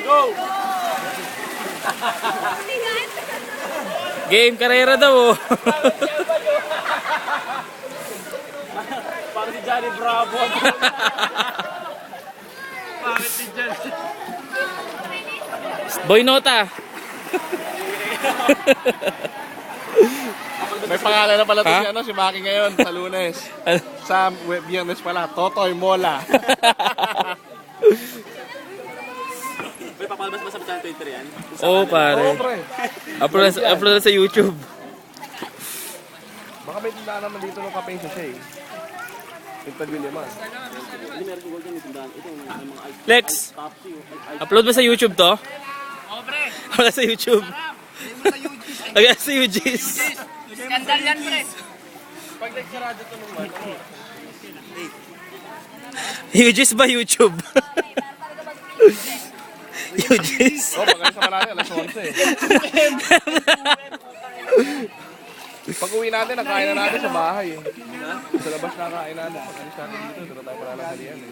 Go! Game, karera daw oh. Parang si Johnny Bravo. Parang si Johnny. Boy Nota. May pangalan na pala to Ha? si, si Maki ngayon sa Lunes. Sa Biyernes pala, Totoy Mola. May papalabas ba sa channel 23 yan? Oo pare. Oo, pre. Upload na sa YouTube. Baka may tindahan naman dito ng kape siya eh. Interview naman. Hindi meron siguro dyan yung tindahan. Ito yung mga ice. Lex, Topsy. upload mo sa YouTube to? Oo pre. Wala sa YouTube. Wala sa UG's. Skandal yan, pre. Pag nagsarado to nung ano, UG's ba YouTube? UG's. oh, pag sa Malaya, alas 11 eh. Pag uwi natin, nakain na natin sa bahay eh. Sa labas na kain natin. Pag alis natin dito, doon tayo pala lang halian eh.